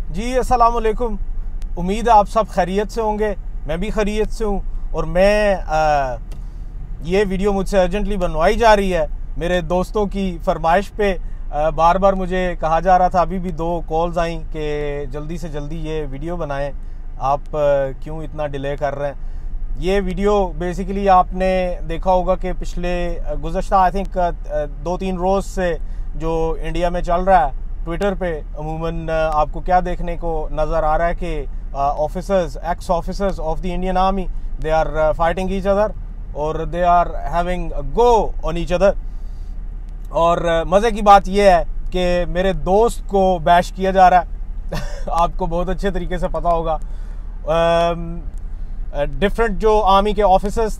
जी अस्सलाम वालेकुम। उम्मीद है आप सब खैरियत से होंगे। मैं भी खैरियत से हूँ और ये वीडियो मुझसे अर्जेंटली बनवाई जा रही है मेरे दोस्तों की फरमाइश पे। बार बार मुझे कहा जा रहा था, अभी भी 2 कॉल्स आई कि जल्दी से जल्दी ये वीडियो बनाएं, आप क्यों इतना डिले कर रहे हैं। ये वीडियो बेसिकली आपने देखा होगा कि पिछले गुज़श्ता आई थिंक 2-3 रोज़ से जो इंडिया में चल रहा है ट्विटर पे अमूमन आपको क्या देखने को नज़र आ रहा है कि officers, ex officers of the Indian army, they are fighting each other और they are having go on each other. और मज़े की बात यह है कि मेरे दोस्त को बैश किया जा रहा है आपको बहुत अच्छे तरीके से पता होगा। डिफरेंट जो आर्मी के ऑफिसर्स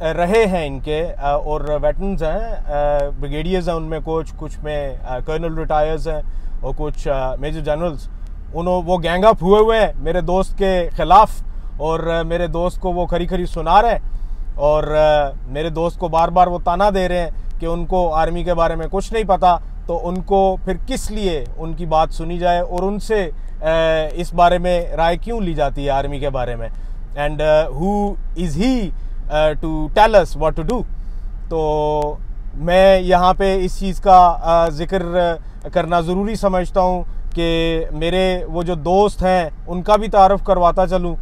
रहे हैं इनके और वेटरन्स हैं, ब्रिगेडियर्स हैं, उनमें कुछ में कर्नल रिटायर्स हैं और कुछ मेजर जनरल्स, वो गैंग अप हुए हैं मेरे दोस्त के ख़िलाफ़ और मेरे दोस्त को वो खरी खरी सुना रहे हैं और मेरे दोस्त को बार बार वो ताना दे रहे हैं कि उनको आर्मी के बारे में कुछ नहीं पता, तो उनको फिर किस लिए उनकी बात सुनी जाए और उनसे इस बारे में राय क्यों ली जाती है आर्मी के बारे में, and who is he to tell us what to do. तो मैं यहाँ पे इस चीज़ का ज़िक्र करना ज़रूरी समझता हूँ कि मेरे वो जो दोस्त हैं उनका भी तारुफ करवाता चलूँ।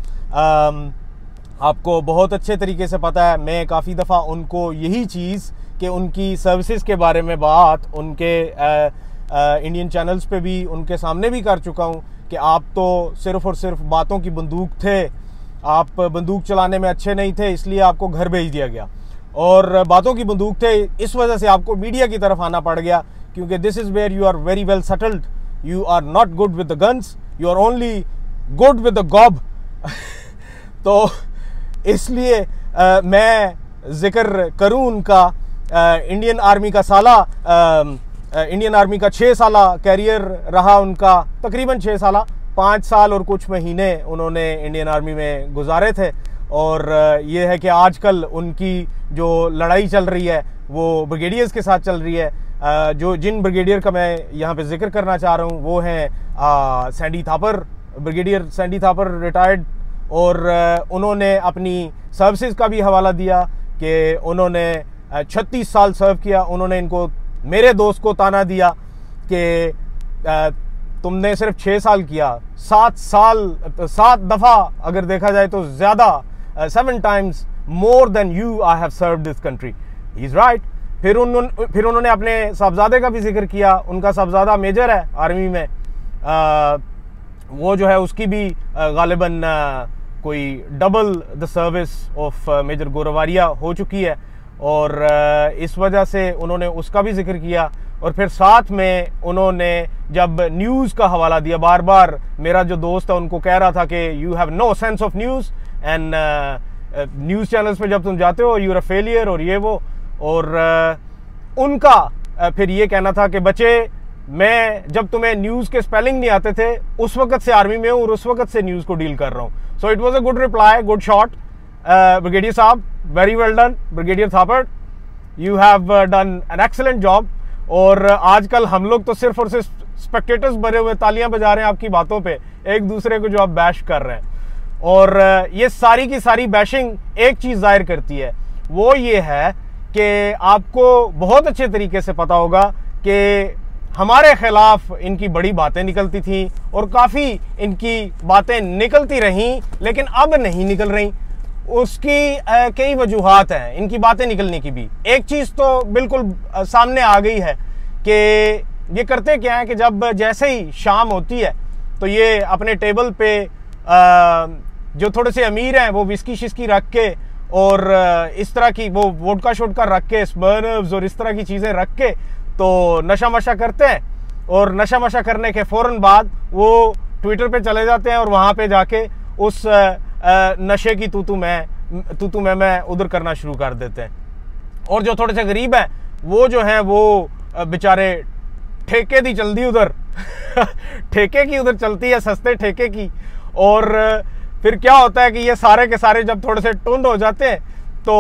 आपको बहुत अच्छे तरीके से पता है, मैं काफ़ी दफ़ा उनको यही चीज़ कि उनकी सर्विसेज के बारे में बात उनके इंडियन चैनल्स पे भी उनके सामने भी कर चुका हूँ कि आप तो सिर्फ़ और सिर्फ बातों की बंदूक थे, आप बंदूक चलाने में अच्छे नहीं थे इसलिए आपको घर भेज दिया गया, और बातों की बंदूक थे इस वजह से आपको मीडिया की तरफ आना पड़ गया क्योंकि this is where you are very well settled, you are not good with the guns, you are only good with the gob तो इसलिए मैं जिक्र करूं उनका इंडियन आर्मी का इंडियन आर्मी का 6 साला कैरियर रहा उनका, तकरीबन 6 साला, 5 साल और कुछ महीने उन्होंने इंडियन आर्मी में गुजारे थे। और ये है कि आजकल उनकी जो लड़ाई चल रही है वो ब्रिगेडियर्स के साथ चल रही है। जिन ब्रिगेडियर का मैं यहाँ पे जिक्र करना चाह रहा हूँ वो हैं Sandy Thapar, brigadier Sandy Thapar retired, और उन्होंने अपनी सर्विसेज का भी हवाला दिया कि उन्होंने 36 साल सर्व किया। उन्होंने इनको, मेरे दोस्त को ताना दिया कि तुमने सिर्फ 6 साल किया, 7 दफ़ा अगर देखा जाए तो ज़्यादा, 7 times more than you I have served this country. He is right. फिर उन्होंने अपने साहबजादे का भी जिक्र किया। उनका साहबजादा मेजर है आर्मी में, वो जो है उसकी भी गालिबन कोई double the service of Major Gorwaria हो चुकी है और इस वजह से उन्होंने उसका भी जिक्र किया। और फिर साथ में उन्होंने जब न्यूज़ का हवाला दिया, बार बार मेरा जो दोस्त है उनको कह रहा था कि you have no sense of news and news channels पे जब तुम जाते हो यू आर अ फेलियर और ये वो, और उनका फिर ये कहना था कि बच्चे, मैं जब तुम्हें न्यूज़ के स्पेलिंग नहीं आते थे उस वक्त से आर्मी में हूँ और उस वक्त से न्यूज़ को डील कर रहा हूँ। So it was a good reply, good shot brigadier साहब, very well done brigadier Thapar, you have done an excellent job. और आजकल हम लोग तो सिर्फ और सिर्फ स्पेक्टेटर्स बने हुए तालियां बजा रहे हैं आपकी बातों पे, एक दूसरे को जो आप बैश कर रहे हैं। और ये सारी की सारी बैशिंग एक चीज़ जाहिर करती है, वो ये है कि आपको बहुत अच्छे तरीके से पता होगा कि हमारे खिलाफ इनकी बड़ी बातें निकलती थी और काफ़ी इनकी बातें निकलती रहीं, लेकिन अब नहीं निकल रही। उसकी कई वजूहात हैं इनकी बातें निकलने की भी। एक चीज़ तो बिल्कुल सामने आ गई है कि ये करते क्या है कि जब जैसे ही शाम होती है तो ये अपने टेबल पे जो थोड़े से अमीर हैं वो विस्की शिस्की रख के और इस तरह की वो वोडका शोडका रख के, स्मर्नव्स और इस तरह की चीज़ें रख के तो नशा मशा करते हैं, और नशा मशा करने के फ़ौरन बाद वो ट्विटर पे चले जाते हैं और वहाँ पे जाके उस नशे की तू तू मैं उधर करना शुरू कर देते हैं। और जो थोड़े से गरीब हैं वो जो है वो बेचारे ठेके दी चलती उधर ठेके की उधर चलती है, सस्ते ठेके की। और फिर क्या होता है कि ये सारे के सारे जब थोड़े से टुंड हो जाते हैं तो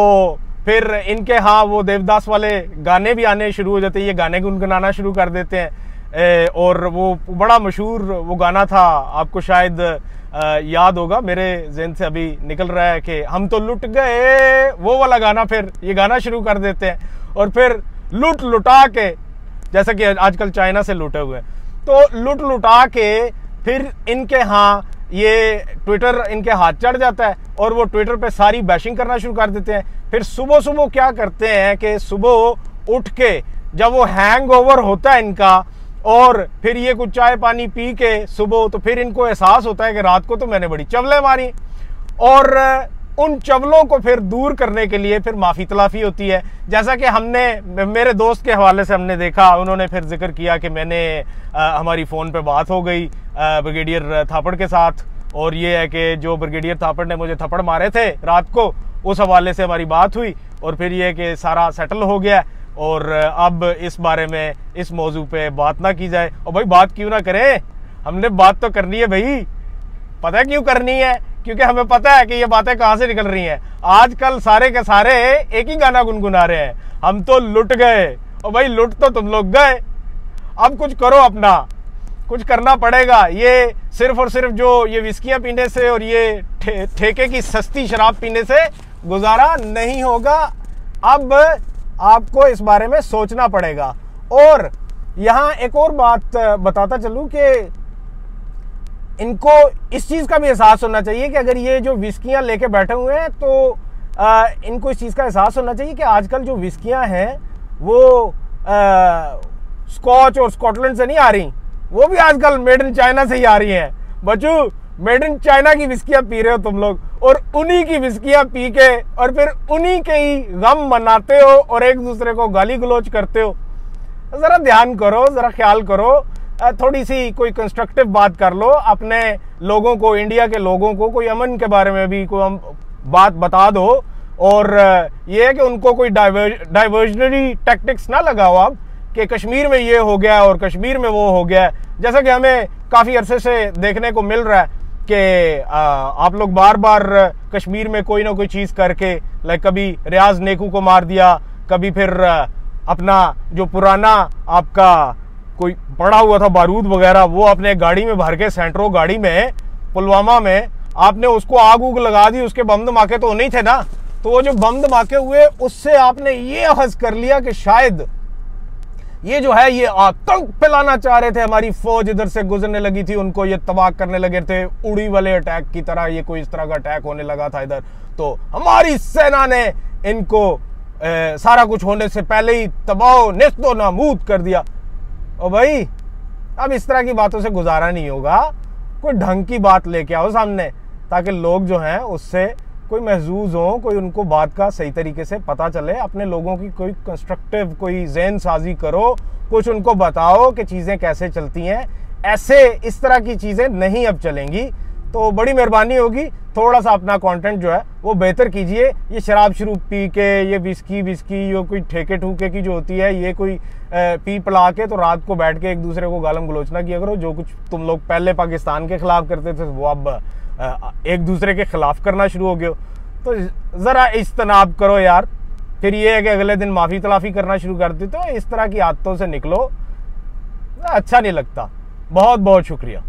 फिर इनके वो देवदास वाले गाने भी आने शुरू हो जाते हैं, ये गाने गुनगुनाना शुरू कर देते हैं। और वो बड़ा मशहूर वो गाना था, आपको शायद याद होगा, मेरे ज़हन से अभी निकल रहा है कि हम तो लुट गए, वो वाला गाना फिर ये गाना शुरू कर देते हैं और फिर लुट लुटा के, जैसा कि आजकल चाइना से लुटे हुए हैं, तो लुट लुटा के फिर इनके यहाँ ये ट्विटर इनके हाथ चढ़ जाता है और वो ट्विटर पे सारी बैशिंग करना शुरू कर देते हैं। फिर सुबह सुबह क्या करते हैं कि सुबह उठ के जब वो हैंगओवर होता है इनका और फिर ये कुछ चाय पानी पी के सुबह, तो फिर इनको एहसास होता है कि रात को तो मैंने बड़ी चवलें मारी, और उन चवलों को फिर दूर करने के लिए फिर माफ़ी तलाफ़ी होती है। जैसा कि हमने मेरे दोस्त के हवाले से हमने देखा, उन्होंने फिर जिक्र किया कि मैंने हमारी फ़ोन पे बात हो गई ब्रिगेडियर थापड़ के साथ, और ये है कि जो ब्रिगेडियर थापड़ ने मुझे थप्पड़ मारे थे रात को, उस हवाले से हमारी बात हुई और फिर ये कि सारा सेटल हो गया और अब इस बारे में इस मौजू पे बात ना की जाए। और भाई बात क्यों ना करें, हमने बात तो करनी है भाई। पता है क्यों करनी है? क्योंकि हमें पता है कि ये बातें कहाँ से निकल रही हैं। आजकल सारे के सारे एक ही गाना गुनगुना रहे हैं, हम तो लुट गए। और भाई लुट तो तुम लोग गए, अब कुछ करो, अपना कुछ करना पड़ेगा। ये सिर्फ और सिर्फ जो ये विस्कियाँ पीने से और ये ठेके की सस्ती शराब पीने से गुजारा नहीं होगा। अब आपको इस बारे में सोचना पड़ेगा। और यहाँ एक और बात बताता चलूँ कि इनको इस चीज़ का भी एहसास होना चाहिए कि अगर ये जो विस्कियाँ लेके बैठे हुए हैं तो इनको इस चीज़ का एहसास होना चाहिए कि आजकल जो विस्कियाँ हैं वो स्कॉच और स्कॉटलैंड से नहीं आ रही, वो भी आजकल मेड इन चाइना से ही आ रही हैं। बच्चों, मेड इन चाइना की विस्कियाँ पी रहे हो तुम लोग, और उन्हीं की विस्कियाँ पी के और फिर उन्हीं के ही गम मनाते हो और एक दूसरे को गाली गलौज करते हो। ज़रा ध्यान करो, ज़रा ख्याल करो, थोड़ी सी कोई कंस्ट्रक्टिव बात कर लो, अपने लोगों को, इंडिया के लोगों को कोई अमन के बारे में भी कोई बात बता दो। और ये है कि उनको कोई डाइवर्जनरी टैक्टिक्स ना लगाओ आप कि कश्मीर में ये हो गया और कश्मीर में वो हो गया। जैसा कि हमें काफ़ी अरसे से देखने को मिल रहा है कि आप लोग बार बार कश्मीर में कोई ना कोई चीज़ करके, लाइक कभी रियाज नेकू को मार दिया, कभी फिर अपना जो पुराना आपका कोई पड़ा हुआ था बारूद वगैरह, वो अपने गाड़ी में भर के सेंट्रो गाड़ी में पुलवामा में आपने उसको आग उग लगा दी। उसके बम धमाके तो नहीं थे ना, तो वो जो बम धमाके हुए उससे आपने ये अखज़ कर लिया कि शायद ये जो है ये आतंक फैलाना चाह रहे थे, हमारी फौज इधर से गुजरने लगी थी, उनको ये तबाह करने लगे थे, उड़ी वाले अटैक की तरह ये कोई इस तरह का अटैक होने लगा था इधर, तो हमारी सेना ने इनको सारा कुछ होने से पहले ही तबाह नेस्तो नाबूद कर दिया। और भाई अब इस तरह की बातों से गुजारा नहीं होगा, कोई ढंग की बात लेके आओ सामने, ताकि लोग जो हैं उससे कोई महजूज हो, कोई उनको बात का सही तरीके से पता चले। अपने लोगों की कोई कंस्ट्रक्टिव कोई ज़हन साजी करो, कुछ उनको बताओ कि चीज़ें कैसे चलती हैं। ऐसे इस तरह की चीज़ें नहीं अब चलेंगी, तो बड़ी मेहरबानी होगी थोड़ा सा अपना कंटेंट जो है वो बेहतर कीजिए। ये शराब शुरू पी के, ये विस्की ये कोई ठेके ठूके की जो होती है, ये कोई पी पिला के तो रात को बैठ के एक दूसरे को गालम गलोचना किया करो। जो कुछ तुम लोग पहले पाकिस्तान के खिलाफ करते थे वो अब एक दूसरे के खिलाफ करना शुरू हो गए हो, तो ज़रा इज्तनाब करो यार। फिर ये है कि अगले दिन माफ़ी तलाफ़ी करना शुरू कर देते हो, इस तरह की आदतों से निकलो, अच्छा नहीं लगता। बहुत बहुत शुक्रिया।